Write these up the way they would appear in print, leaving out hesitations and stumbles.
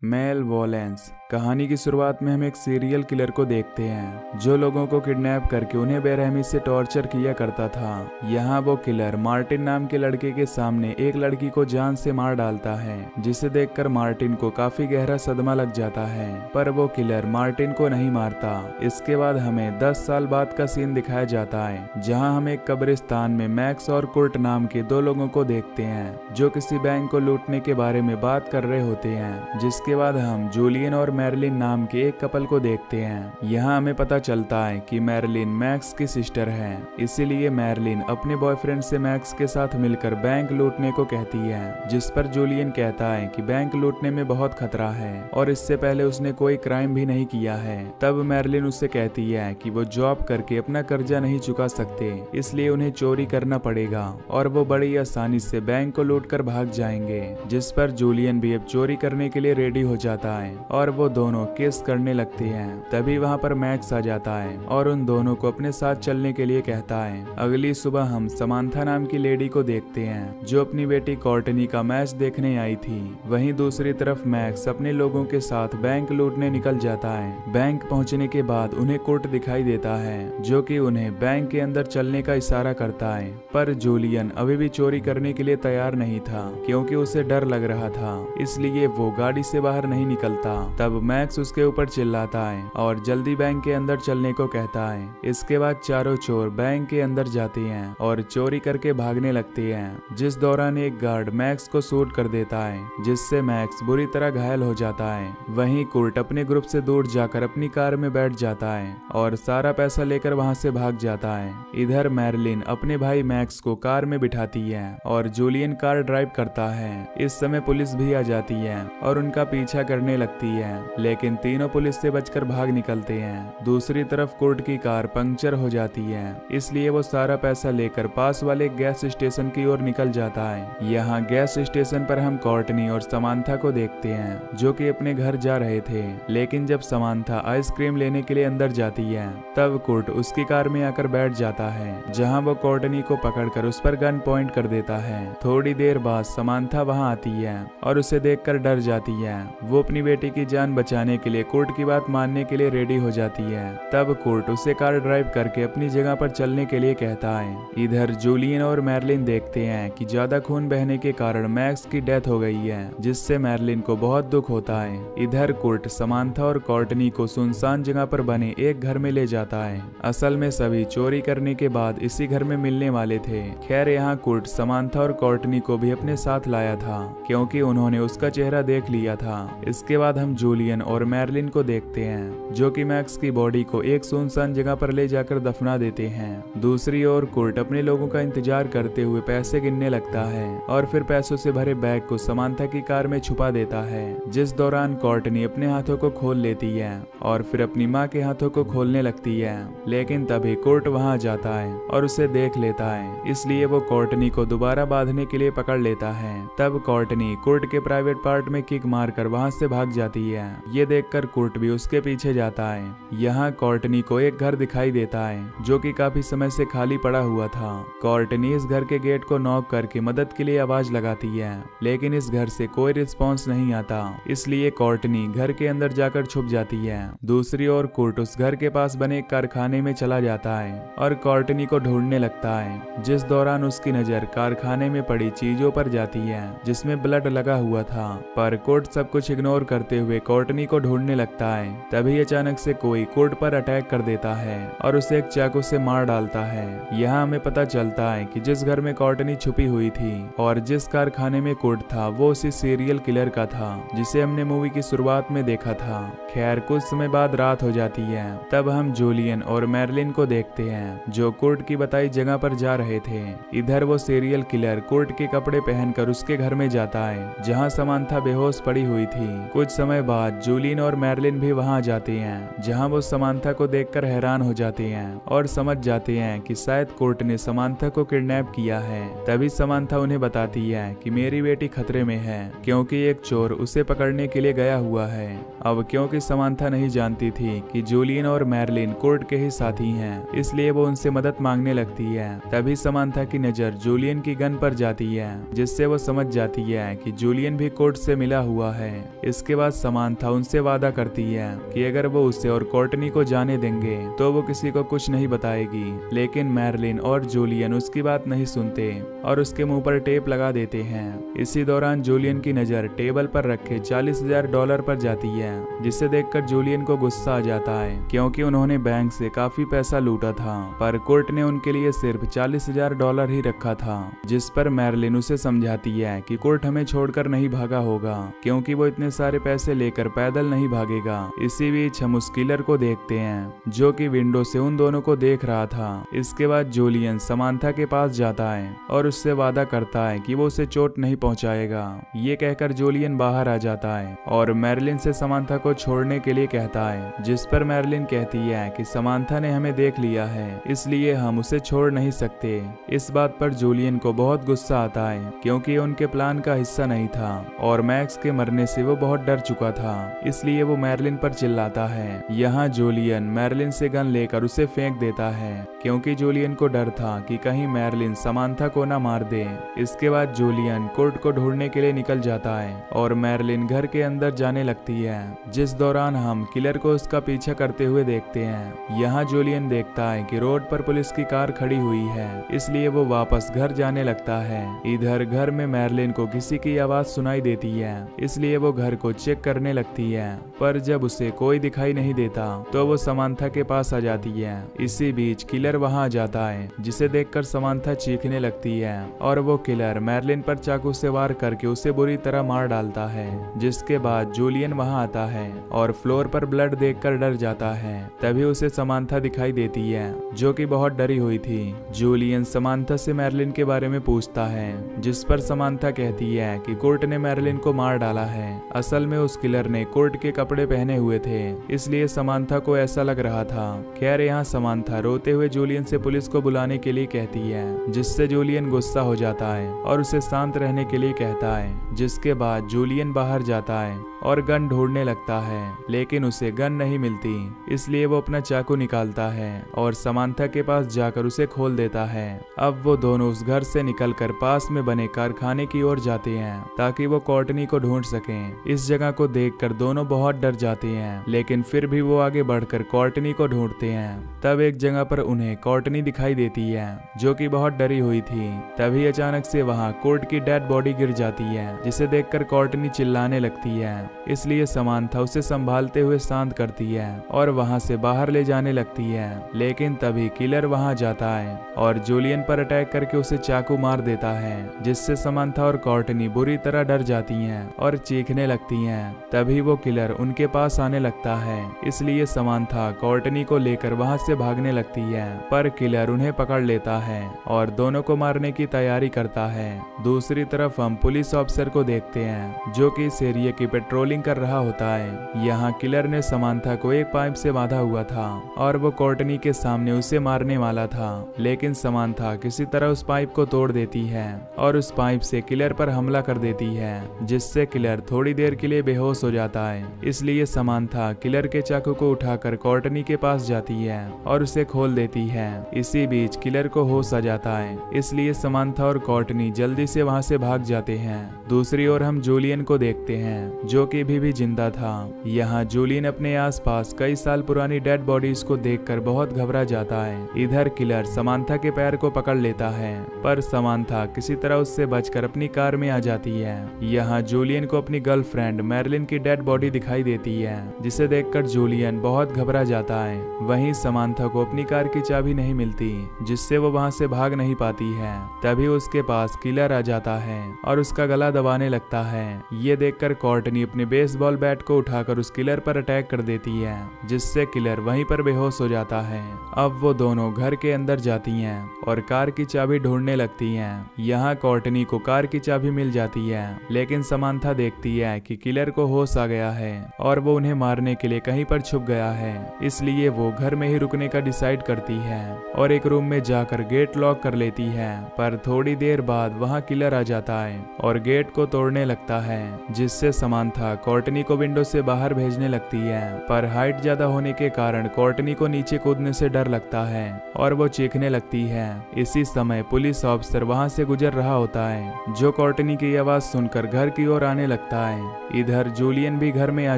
Mail violence. कहानी की शुरुआत में हम एक सीरियल किलर को देखते हैं जो लोगों को किडनैप करके उन्हें बेरहमी से टॉर्चर किया करता था। यहाँ वो किलर मार्टिन नाम के लड़के के सामने एक लड़की को जान से मार डालता है, जिसे देखकर मार्टिन को काफी गहरा सदमा लग जाता है। पर वो किलर मार्टिन को नहीं मारता। इसके बाद हमें 10 साल बाद का सीन दिखाया जाता है, जहाँ हम एक कब्रिस्तान में मैक्स और कुर्ट नाम के दो लोगों को देखते हैं जो किसी बैंक को लूटने के बारे में बात कर रहे होते हैं। जिसके बाद हम जूलियन और मैरिलिन नाम के एक कपल को देखते हैं। यहाँ हमें पता चलता है कि मैरिलिन मैक्स की सिस्टर है, इसीलिए मैरिलिन अपने बॉयफ्रेंड से मैक्स के साथ मिलकर बैंक लूटने को कहती है। जिस पर जूलियन कहता है कि बैंक लूटने में बहुत खतरा है और इससे पहले उसने कोई क्राइम भी नहीं किया है। तब मैरिलिन उससे कहती है कि वो जॉब करके अपना कर्जा नहीं चुका सकते, इसलिए उन्हें चोरी करना पड़ेगा और वो बड़ी आसानी से बैंक को लूट कर भाग जाएंगे। जिस पर जूलियन भी अब चोरी करने के लिए रेडी हो जाता है और वो दोनों किस करने लगते हैं। तभी वहाँ पर मैक्स आ जाता है और उन दोनों को अपने साथ चलने के लिए कहता है। अगली सुबह हम समांथा नाम की लेडी को देखते हैं जो अपनी बेटी कॉर्टनी का मैच देखने आई थी। वहीं दूसरी तरफ मैक्स अपने लोगों के साथ बैंक लूटने निकल जाता है। बैंक पहुंचने के बाद उन्हें कुर्ट दिखाई देता है जो कि उन्हें बैंक के अंदर चलने का इशारा करता है। पर जूलियन अभी भी चोरी करने के लिए तैयार नहीं था क्योंकि उसे डर लग रहा था, इसलिए वो गाड़ी से बाहर नहीं निकलता। तब मैक्स उसके ऊपर चिल्लाता है और जल्दी बैंक के अंदर चलने को कहता है। इसके बाद चारों चोर बैंक के अंदर जाते हैं और चोरी करके भागने लगते हैं। जिस दौरान एक गार्ड मैक्स को शूट कर देता है, जिससे मैक्स बुरी तरह घायल हो जाता है। वहीं कुर्ट अपने ग्रुप से दूर जाकर अपनी कार में बैठ जाता है और सारा पैसा लेकर वहां से भाग जाता है। इधर मैरिलिन अपने भाई मैक्स को कार में बिठाती है और जूलियन कार ड्राइव करता है। इस समय पुलिस भी आ जाती है और उनका पीछा करने लगती है, लेकिन तीनों पुलिस से बचकर भाग निकलते हैं। दूसरी तरफ कुर्ट की कार पंक्चर हो जाती है, इसलिए वो सारा पैसा लेकर पास वाले गैस स्टेशन की ओर निकल जाता है। यहाँ गैस स्टेशन पर हम कॉर्टनी और समांथा को देखते हैं जो कि अपने घर जा रहे थे, लेकिन जब समांथा आइसक्रीम लेने के लिए अंदर जाती है तब कुर्ट उसकी कार में आकर बैठ जाता है, जहाँ वो कॉर्टनी को पकड़कर उस पर गन पॉइंट कर देता है। थोड़ी देर बाद समांथा वहाँ आती है और उसे देखकर डर जाती है। वो अपनी बेटी की जान बचाने के लिए कुर्ट की बात मानने के लिए रेडी हो जाती है। तब कुर्ट उसे कार ड्राइव करके अपनी जगह पर चलने के लिए कहता है। इधर जूलियन और मैरिलिन देखते हैं कि ज्यादा खून बहने के कारण मैक्स की डेथ हो गई है, जिससे मैरिलिन को बहुत दुख होता है। इधर कुर्ट समांथा और कॉर्टनी को सुनसान जगह पर बने एक घर में ले जाता है। असल में सभी चोरी करने के बाद इसी घर में मिलने वाले थे। खैर यहाँ कुर्ट समांथा और कॉर्टनी को भी अपने साथ लाया था क्योंकि उन्होंने उसका चेहरा देख लिया था। इसके बाद हम जूलियन और मैरिलिन को देखते हैं जो कि मैक्स की बॉडी को एक सुनसान जगह पर ले जाकर दफना देते हैं। दूसरी ओर कुर्ट अपने लोगों का इंतजार करते हुए पैसे गिनने लगता है और फिर पैसों से भरे बैग को समांथा की कार में छुपा देता है। जिस दौरान कॉर्टनी अपने हाथों को खोल लेती है और फिर अपनी माँ के हाथों को खोलने लगती है, लेकिन तभी कुर्ट वहां जाता है और उसे देख लेता है, इसलिए वो कॉर्टनी को दोबारा बांधने के लिए पकड़ लेता है। तब कॉर्टनी कुर्ट के प्राइवेट पार्ट में किक मारकर वहां से भाग जाती है। ये देखकर कुर्ट भी उसके पीछे जाता है। यहाँ कॉर्टनी को एक घर दिखाई देता है जो कि काफी समय से खाली पड़ा हुआ था। कॉर्टनी इस घर के गेट को नॉक करके मदद के लिए आवाज लगाती है, लेकिन इस घर से कोई रिस्पॉन्स नहीं आता, इसलिए कॉर्टनी घर के अंदर जाकर छुप जाती है। दूसरी ओर कुर्ट उस घर के पास बने एक कारखाने में चला जाता है और कॉर्टनी को ढूंढने लगता है। जिस दौरान उसकी नजर कारखाने में पड़ी चीजों पर जाती है जिसमें ब्लड लगा हुआ था, पर कुर्ट सब कुछ इग्नोर करते हुए कॉर्टनी को ढूंढने लगता है। तभी अचानक से कोई कुर्ट पर अटैक कर देता है और उसे एक चाकू से मार डालता है। यहाँ हमें पता चलता है कि जिस घर में कॉर्टनी छुपी हुई थी और जिस कारखाने में कुर्ट था वो उसी सीरियल किलर का था जिसे हमने मूवी की शुरुआत में देखा था। खैर कुछ समय बाद रात हो जाती है। तब हम जूलियन और मैरिलिन को देखते हैं जो कुर्ट की बताई जगह पर जा रहे थे। इधर वो सीरियल किलर कुर्ट के कपड़े पहनकर उसके घर में जाता है जहाँ समांथा बेहोश पड़ी हुई थी। कुछ समय बाद जूलियन और मैरिलिन भी वहां जाते हैं जहां वो समांथा को देखकर हैरान हो जाते हैं और समझ जाते हैं कि शायद कुर्ट ने समांथा को किडनैप किया है। तभी समांथा उन्हें बताती है कि मेरी बेटी खतरे में है क्योंकि एक चोर उसे पकड़ने के लिए गया हुआ है। अब क्योंकि समांथा नहीं जानती थी कि जूलियन और मैरिलिन कुर्ट के ही साथी हैं, इसलिए वो उनसे मदद मांगने लगती है। तभी समांथा की नजर जूलियन की गन पर जाती है जिससे वो समझ जाती है कि जूलियन भी कुर्ट से मिला हुआ है है। इसके बाद समांथा उनसे वादा करती है कि अगर वो उसे और कोर्टनी को जाने देंगे तो वो किसी को कुछ नहीं बताएगी, लेकिन मैरलिन और जूलियन उसकी बात नहीं सुनते और उसके मुंह पर टेप लगा देते हैं। इसी दौरान जूलियन की नजर टेबल पर रखे $40,000 पर जाती है, जिसे देखकर जूलियन को गुस्सा आ जाता है क्योंकि उन्होंने बैंक से काफी पैसा लूटा था, पर कोर्ट ने उनके लिए सिर्फ $40,000 ही रखा था। जिस पर मैरलिन उसे समझाती है कि कोर्ट हमें छोड़कर नहीं भागा होगा क्योंकि वो इतने सारे पैसे लेकर पैदल नहीं भागेगा। इसी बीच हम उस किलर को देखते हैं जो कि विंडो से उन दोनों को देख रहा था। इसके बाद जूलियन समांथा के पास जाता है और उससे वादा करता है कि वो उसे चोट नहीं पहुंचाएगा। ये कहकर जूलियन बाहर आ जाता है और मैरलिन से समांथा को छोड़ने के लिए कहता है, जिस पर मैरलिन कहती है कि समांथा ने हमें देख लिया है, इसलिए हम उसे छोड़ नहीं सकते। इस बात पर जूलियन को बहुत गुस्सा आता है क्योंकि उनके प्लान का हिस्सा नहीं था और मैक्स के मरने से वो बहुत डर चुका था, इसलिए वो मैरलिन पर चिल्लाता है। यहाँ जूलियन मैरलिन से गन लेकर उसे फेंक देता है क्योंकि जूलियन को डर था कि कहीं मैरलिन समांथा को ना मार दे। इसके बाद जूलियन कोर्ट को ढूंढने के लिए निकल जाता है और मैरलिन घर के अंदर जाने लगती है, जिस दौरान हम किलर को उसका पीछा करते हुए देखते हैं। यहाँ जूलियन देखता है कि रोड पर पुलिस की कार खड़ी हुई है, इसलिए वो वापस घर जाने लगता है। इधर घर में मैरलिन को किसी की आवाज सुनाई देती है, इसलिए वो घर को चेक करने लगती है, पर जब उसे कोई दिखाई नहीं देता तो वो समांथा के पास आ जाती है। इसी बीच किलर वहां आ जाता है, जिसे देखकर समांथा चीखने लगती है और वो किलर मैरलिन पर चाकू से वार करके उसे बुरी तरह मार डालता है। जिसके बाद जूलियन वहां आता है और फ्लोर पर ब्लड देखकर डर जाता है। तभी उसे समांथा दिखाई देती है जो कि बहुत डरी हुई थी। जूलियन समांथा से मैरलिन के बारे में पूछता है, जिस पर समांथा कहती है कि कोर्ट ने मैरलिन को मार डाला है। असल में उस किलर ने कोर्ट के कपड़े पहने हुए थे, इसलिए समांथा को ऐसा लग रहा था। खैर यहाँ समांथा रोते हुए जूलियन से पुलिस को बुलाने के लिए कहती है, जिससे जूलियन गुस्सा हो जाता है और उसे शांत रहने के लिए कहता है। जिसके बाद जूलियन बाहर जाता है और गन ढूंढने लगता है, लेकिन उसे गन नहीं मिलती, इसलिए वो अपना चाकू निकालता है और समांथा के पास जाकर उसे खोल देता है। अब वो दोनों उस घर से निकलकर पास में बने कारखाने की ओर जाते हैं ताकि वो कोर्टनी को ढूंढ सकें। इस जगह को देखकर दोनों बहुत डर जाते हैं, लेकिन फिर भी वो आगे बढ़कर कोर्टनी को ढूंढते हैं। तब एक जगह पर उन्हें कोर्टनी दिखाई देती है जो कि बहुत डरी हुई थी। तभी अचानक से वहाँ कोर्ट की डेड बॉडी गिर जाती है, जिसे देखकर कोर्टनी चिल्लाने लगती है, इसलिए समांथा उसे संभालते हुए शांत करती है और वहां से बाहर ले जाने लगती है। लेकिन तभी किलर वहां जाता है और जूलियन पर अटैक करके उसे चाकू मार देता है, जिससे समांथा और कोर्टनी बुरी तरह डर जाती हैं और चीखने लगती हैं। तभी वो किलर उनके पास आने लगता है, इसलिए समांथा कोर्टनी को लेकर वहां से भागने लगती है, पर किलर उन्हें पकड़ लेता है और दोनों को मारने की तैयारी करता है। दूसरी तरफ हम पुलिस ऑफिसर को देखते हैं जो कि इस एरिया की पेट्रोलिंग कर रहा होता है। यहाँ किलर ने समांथा को एक पाइप से बांधा हुआ था और वो कोर्टनी के सामने उसे मारने वाला था, लेकिन समांथा किसी तरह उस पाइप को तोड़ देती है और उस पाइप से किलर पर हमला कर देती है, जिससे किलर थोड़ी देर के लिए बेहोश हो जाता है। इसलिए समांथा किलर के चाकू को उठाकर कोर्टनी के पास जाती है और उसे खोल देती है। इसी बीच किलर को होश आ जाता है, इसलिए समांथा और कोर्टनी जल्दी से वहां से भाग जाते हैं। दूसरी ओर हम जूलियन को देखते हैं जो कि भी जिंदा था। यहाँ जूलियन अपने आसपास कई साल पुरानी डेड बॉडीज को देखकर बहुत घबरा जाता है। इधर किलर समांथा के पैर को पकड़ लेता है, पर समांथा किसी तरह उससे बचकर अपनी कार में आ जाती है। यहाँ जूलियन को अपनी गर्लफ्रेंड मैरलिन की डेड बॉडी दिखाई देती है, जिसे देखकर जूलियन बहुत घबरा जाता है। वहीं समांथा को अपनी कार की चाबी नहीं मिलती, जिससे वो वहां से भाग नहीं पाती है। तभी उसके पास किलर आ जाता है और उसका गला दबाने लगता है। ये देखकर कोर्टनी अपने बेसबॉल बैट को उठाकर उस किलर पर अटैक कर देती है, जिससे किलर वहीं पर बेहोश हो जाता है। अब वो दोनों घर के अंदर जाती हैं और कार की चाबी ढूंढने लगती हैं। यहाँ कोर्टनी को कार की चाबी मिल जाती है, लेकिन समांथा देखती है कि किलर को होश आ गया है और वो उन्हें मारने के लिए कहीं पर छुप गया है, इसलिए वो घर में ही रुकने का डिसाइड करती है और एक रूम में जाकर गेट लॉक कर लेती है। पर थोड़ी देर बाद वहाँ किलर आ जाता है और गेट को तोड़ने लगता है, जिससे समांथा समंथा कोर्टनी को विंडो से बाहर भेजने लगती है, पर हाइट ज्यादा होने के कारण कोर्टनी को नीचे कूदने से डर लगता है और वो चीखने लगती है। इसी समय पुलिस ऑफिसर वहां से गुजर रहा होता है, जो कोर्टनी की आवाज सुनकर घर की ओर आने लगता है। इधर जूलियन भी घर में आ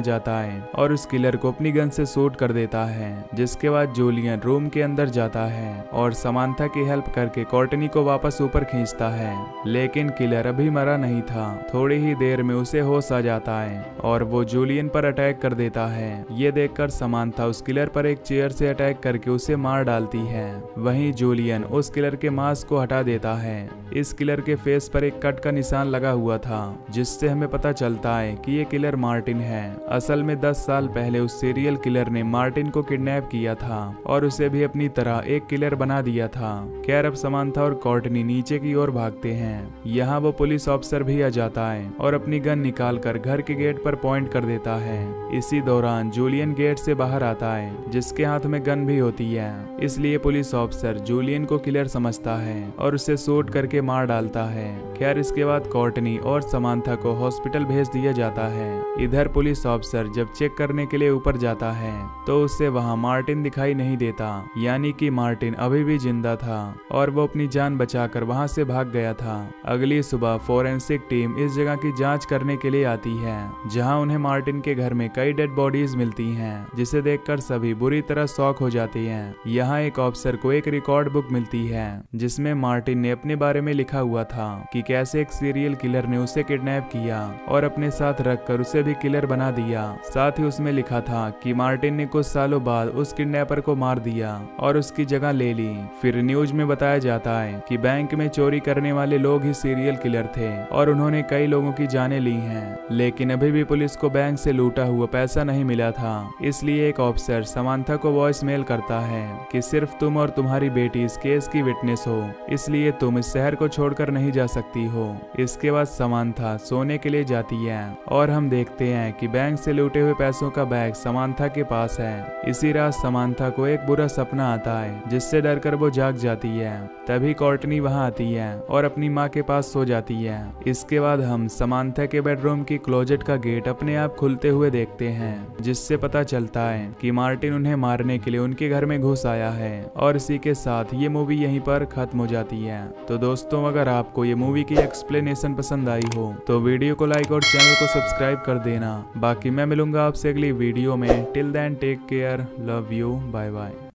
जाता है और उस किलर को अपनी गन से शूट कर देता है, जिसके बाद जूलियन रूम के अंदर जाता है और समंथा की हेल्प करके कोर्टनी को वापस ऊपर खींचता है। लेकिन किलर अभी मरा नहीं था। थोड़ी ही देर में उसे होश आ जाता है और वो जूलियन पर अटैक कर देता है। ये देखकर समंथा उस किलर पर एक चेयर से अटैक करके उसे मार डालती है। वहीं जूलियन उस किलर के मास्क को हटा देता है। इस किलर के फेस पर एक कट का निशान लगा हुआ था, जिससे हमें पता चलता है कि ये किलर मार्टिन है। असल में 10 साल पहले उस सीरियल किलर ने मार्टिन को किडनैप किया था और उसे भी अपनी तरह एक किलर बना दिया था। खैर अब समंथा और कोर्टनी नीचे की ओर भागते हैं। यहाँ वो पुलिस ऑफिसर भी आ जाता है और अपनी गन निकालकर घर के गेट पर पॉइंट कर देता है। इसी दौरान जूलियन गेट से बाहर आता है, जिसके हाथ में गन भी होती है। इसलिए पुलिस ऑफिसर जूलियन को किलर समझता है और उसे शूट करके मार डालता है। खैर इसके बाद कोर्टनी और समंथा को हॉस्पिटल भेज दिया जाता है। इधर पुलिस ऑफिसर जब चेक करने के लिए ऊपर जाता है तो उसे वहां मार्टिन दिखाई नहीं देता, यानी कि मार्टिन अभी भी जिंदा था और वो अपनी जान बचाकर वहां से भाग गया था। अगली सुबह फोरेंसिक टीम इस जगह की जांच करने के लिए आती है, जहां उन्हें मार्टिन के घर में कई डेड बॉडीज मिलती हैं, जिसे देखकर सभी बुरी तरह शॉक हो जाते हैं। यहाँ एक ऑफिसर को एक रिकॉर्ड बुक मिलती है, जिसमें मार्टिन ने अपने बारे में लिखा हुआ था कि कैसे एक सीरियल किलर ने उसे किडनैप किया और अपने साथ रखकर उसे भी किलर बना दिया। साथ ही उसमें लिखा था कि मार्टिन ने कुछ सालों बाद उस किडनैपर को मार दिया और उसकी जगह ले ली। फिर न्यूज में बताया जाता है कि बैंक में चोरी करने वाले लोग ही सीरियल किलर थे और उन्होंने कई लोगों की जानें ली हैं, लेकिन अभी भी पुलिस को बैंक से लूटा हुआ पैसा नहीं मिला था। इसलिए एक ऑफिसर समंथा को वॉइस मेल करता है कि सिर्फ तुम और तुम्हारी बेटी इस केस की विटनेस हो, इसलिए तुम इस शहर को छोड़कर नहीं जा सकती हो। इसके बाद समंथा सोने के लिए जाती है और हम देखते हैं कि बैंक से लूटे हुए पैसों का बैग समंथा के पास है। इसी रात समंथा को एक बुरा सपना आता है, जिससे डरकर वो जाग जाती है। तभी कोर्टनी वहां आती है और अपनी माँ के पास सो जाती है। इसके बाद हम समंथा के बेडरूम की क्लोजेट का गेट अपने आप खुलते हुए देखते हैं, जिससे पता चलता है कि मार्टिन उन्हें मारने के लिए उनके घर में घुस आया है। और इसी के साथ ये मूवी यहीं पर खत्म हो जाती है। तो दोस्तों, अगर आपको ये मूवी की एक्सप्लेनेशन पसंद आई हो तो वीडियो को लाइक और चैनल को सब्सक्राइब कर देना। बाकी मैं मिलूंगा आपसे अगली वीडियो में। Till then take care, love you, bye bye.